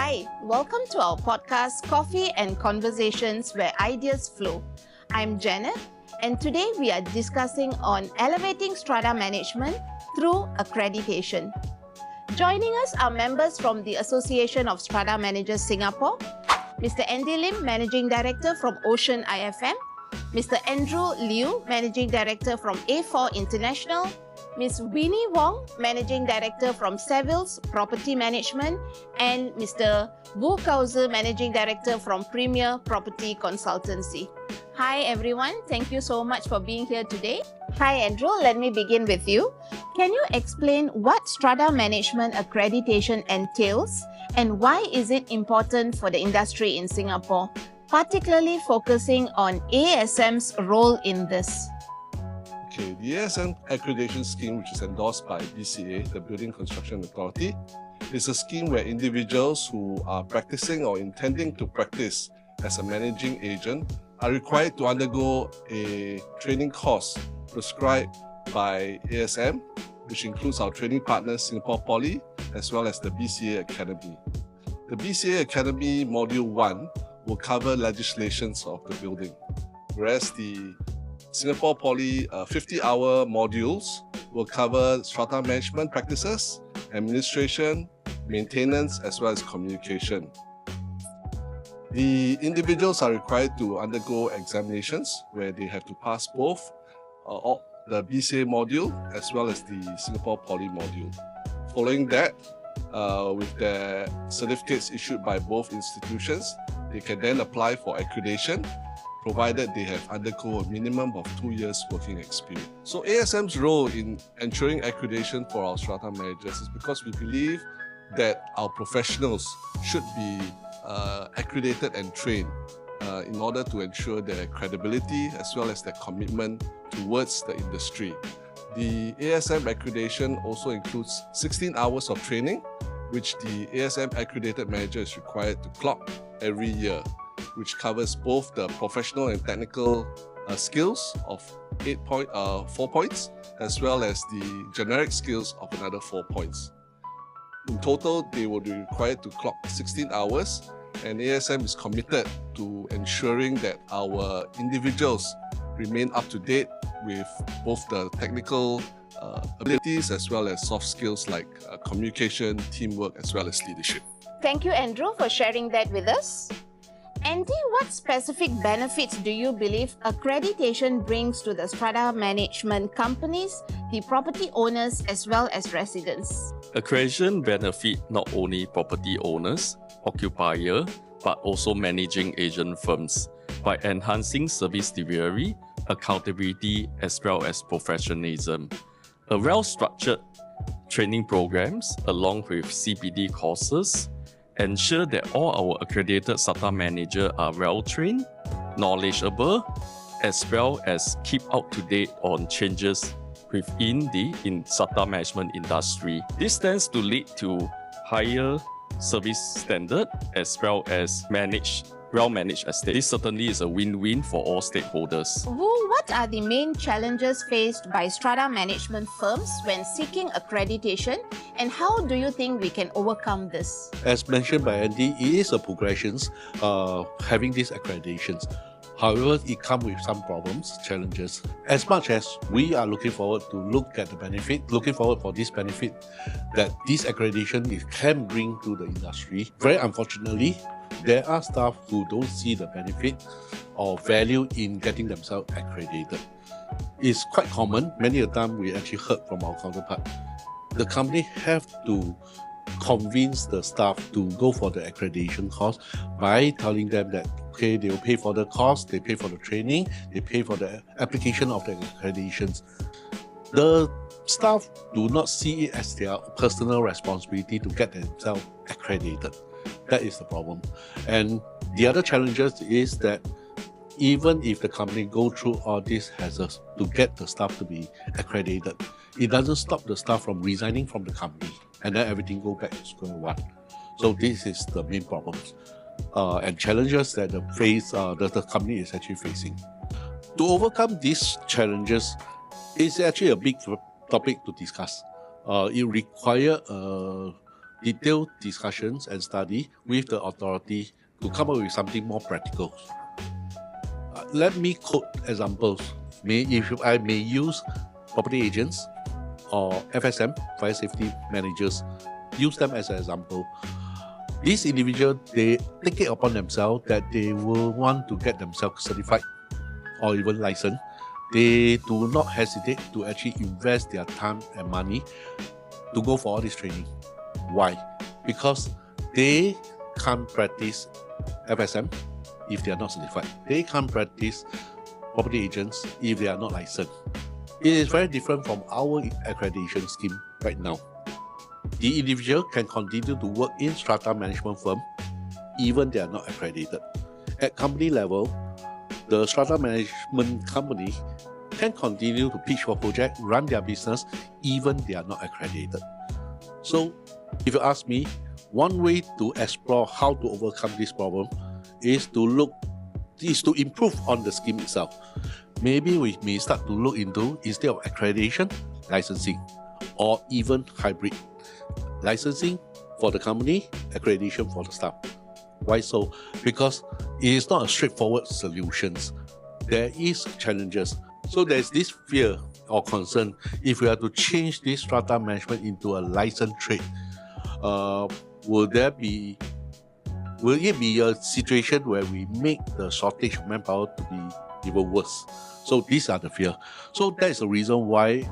Hi, welcome to our podcast, Coffee and Conversations where ideas flow. I'm Janet, and today we are discussing on elevating strata management through accreditation. Joining us are members from the Association of Strata Managers Singapore, Mr. Andy Lim, Managing Director from Ocean IFM, Mr. Andrew Liu, Managing Director from A4 International, Ms. Winnie Wong, Managing Director from Seville's Property Management, and Mr. Wu Kauze, Managing Director from Premier Property Consultancy. Hi everyone, thank you so much for being here today. Hi Andrew, let me begin with you. Can you explain what strata management accreditation entails and why is it important for the industry in Singapore, particularly focusing on ASM's role in this? Okay, the ASM accreditation scheme, which is endorsed by BCA, the Building Construction Authority, is a scheme where individuals who are practicing or intending to practice as a managing agent are required to undergo a training course prescribed by ASM, which includes our training partners, Singapore Poly, as well as the BCA Academy. The BCA Academy Module 1 will cover legislations of the building, whereas the Singapore Poly 50-hour modules will cover strata management practices, administration, maintenance, as well as communication. The individuals are required to undergo examinations where they have to pass both the BCA module as well as the Singapore Poly module. Following that, with their certificates issued by both institutions, they can then apply for accreditation, provided they have undergone a minimum of 2 years working experience. So ASM's role in ensuring accreditation for our strata managers is because we believe that our professionals should be accredited and trained in order to ensure their credibility as well as their commitment towards the industry. The ASM accreditation also includes 16 hours of training, which the ASM accredited manager is required to clock every year, which covers both the professional and technical skills of 4 points, as well as the generic skills of another 4 points. In total, they will be required to clock 16 hours, and ASM is committed to ensuring that our individuals remain up to date with both the technical abilities as well as soft skills like communication, teamwork, as well as leadership. Thank you, Andrew, for sharing that with us. Andy, what specific benefits do you believe accreditation brings to the strata management companies, the property owners, as well as residents? Accreditation benefit not only property owners, occupier, but also managing agent firms by enhancing service delivery, accountability, as well as professionalism. A well-structured training programs along with CPD courses ensure that all our accredited strata managers are well-trained, knowledgeable, as well as keep up to date on changes within the strata management industry. This tends to lead to higher service standard as well as well-managed estate. This certainly is a win-win for all stakeholders. Wu, what are the main challenges faced by strata management firms when seeking accreditation, and how do you think we can overcome this? As mentioned by Andy, it is a progression having these accreditations. However, it comes with some problems, challenges. As much as we are looking forward to look at the benefit, looking forward for this benefit that this accreditation can bring to the industry, very unfortunately, there are staff who don't see the benefit or value in getting themselves accredited. It's quite common. Many a time we actually heard from our counterpart. The company have to convince the staff to go for the accreditation course by telling them that okay, they will pay for the cost, they pay for the training, they pay for the application of the accreditations. The staff do not see it as their personal responsibility to get themselves accredited. That is the problem. And the other challenges is that even if the company go through all these hazards to get the staff to be accredited, it doesn't stop the staff from resigning from the company and then everything go back to square one. So this is the main problems and challenges that the company is actually facing. To overcome these challenges, it's actually a big topic to discuss. It requires detailed discussions and study with the authority to come up with something more practical. Let me quote examples. If I may use property agents or FSM, fire safety managers, use them as an example. These individuals, they take it upon themselves that they will want to get themselves certified or even licensed. They do not hesitate to actually invest their time and money to go for all this training. Why? Because they can't practice FSM if they are not certified. They can't practice property agents if they are not licensed. It is very different from our accreditation scheme right now. The individual can continue to work in strata management firm even they are not accredited. At company level, the strata management company can continue to pitch for project, run their business even they are not accredited. So, if you ask me, one way to explore how to overcome this problem is to improve on the scheme itself. Maybe we may start to look into, instead of accreditation, licensing, or even hybrid. Licensing for the company, accreditation for the staff. Why so? Because it is not a straightforward solution. There is challenges. So there's this fear or concern, if we are to change this strata management into a licensed trade, will it be a situation where we make the shortage of manpower to be even worse? So these are the fear. So that is the reason why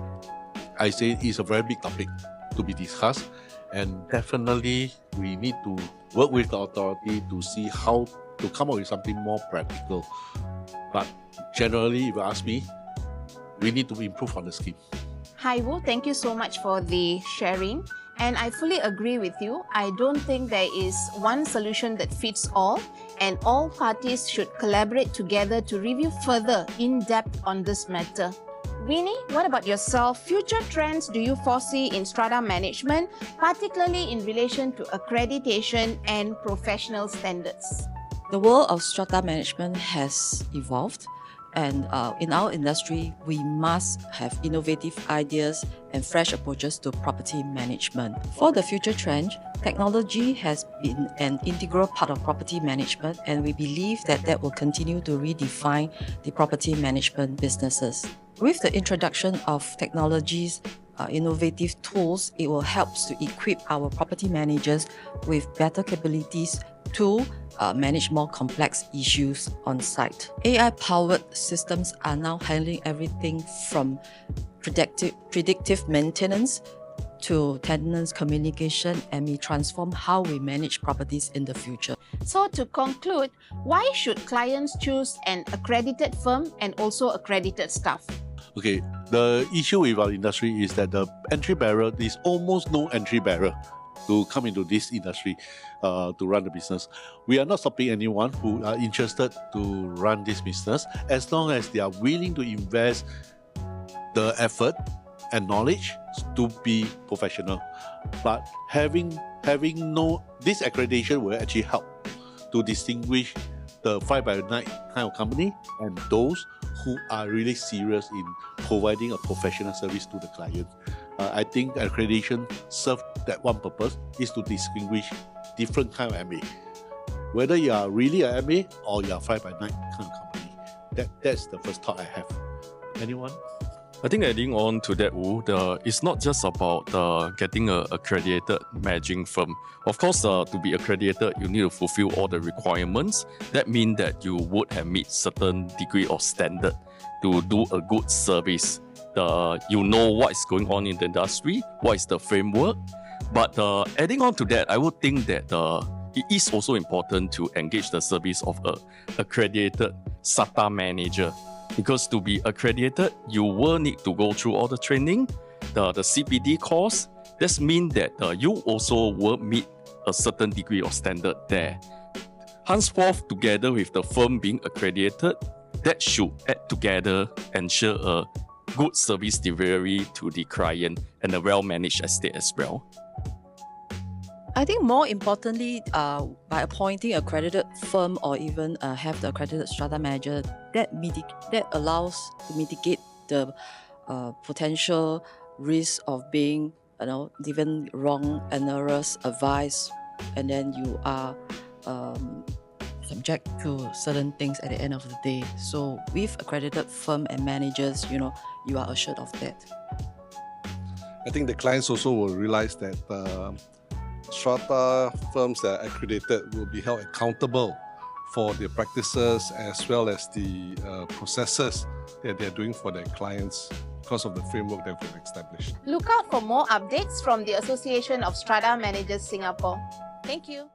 I say it's a very big topic to be discussed, and definitely we need to work with the authority to see how to come up with something more practical. But generally, if you ask me, we need to improve on the scheme. Hi Wu, thank you so much for the sharing. And I fully agree with you. I don't think there is one solution that fits all, and all parties should collaborate together to review further in depth on this matter. Winnie, what about yourself? Future trends do you foresee in strata management, particularly in relation to accreditation and professional standards? The world of strata management has evolved, and in our industry, we must have innovative ideas and fresh approaches to property management. For the future trend, technology has been an integral part of property management, and we believe that will continue to redefine the property management businesses. With the introduction of technologies, innovative tools, it will help to equip our property managers with better capabilities to manage more complex issues on site. AI-powered systems are now handling everything from predictive maintenance to tenants communication, and may transform how we manage properties in the future. So to conclude, why should clients choose an accredited firm and also accredited staff? Okay, the issue with our industry is that the entry barrier is almost no entry barrier to come into this industry to run the business. We are not stopping anyone who are interested to run this business as long as they are willing to invest the effort and knowledge to be professional. But having this accreditation will actually help to distinguish the fly-by-night kind of company and those who are really serious in providing a professional service to the client. I think accreditation serves that one purpose, is to distinguish different kind of MA. Whether you are really a MA or you are fly-by-night kind of company. That's the first thought I have. Anyone? I think adding on to that, Wu, it's not just about getting an accredited managing firm. Of course, to be accredited, you need to fulfill all the requirements. That means that you would have met certain degree of standard to do a good service. You know what is going on in the industry, what is the framework. But adding on to that, I would think that it is also important to engage the service of an accredited SATA manager. Because to be accredited, you will need to go through all the training, the CPD course. This means that you also will meet a certain degree of standard there. Henceforth, together with the firm being accredited, that should add together, ensure a good service delivery to the client and a well-managed estate as well. I think more importantly, by appointing an accredited firm or even have the accredited strata manager, that allows to mitigate the potential risk of being given wrong and errors advice, and then you are subject to certain things at the end of the day. So with accredited firm and managers, you are assured of that. I think the clients also will realize that strata firms that are accredited will be held accountable for their practices as well as the processes that they're doing for their clients because of the framework that we've established. Look out for more updates from the Association of Strata Managers Singapore. Thank you.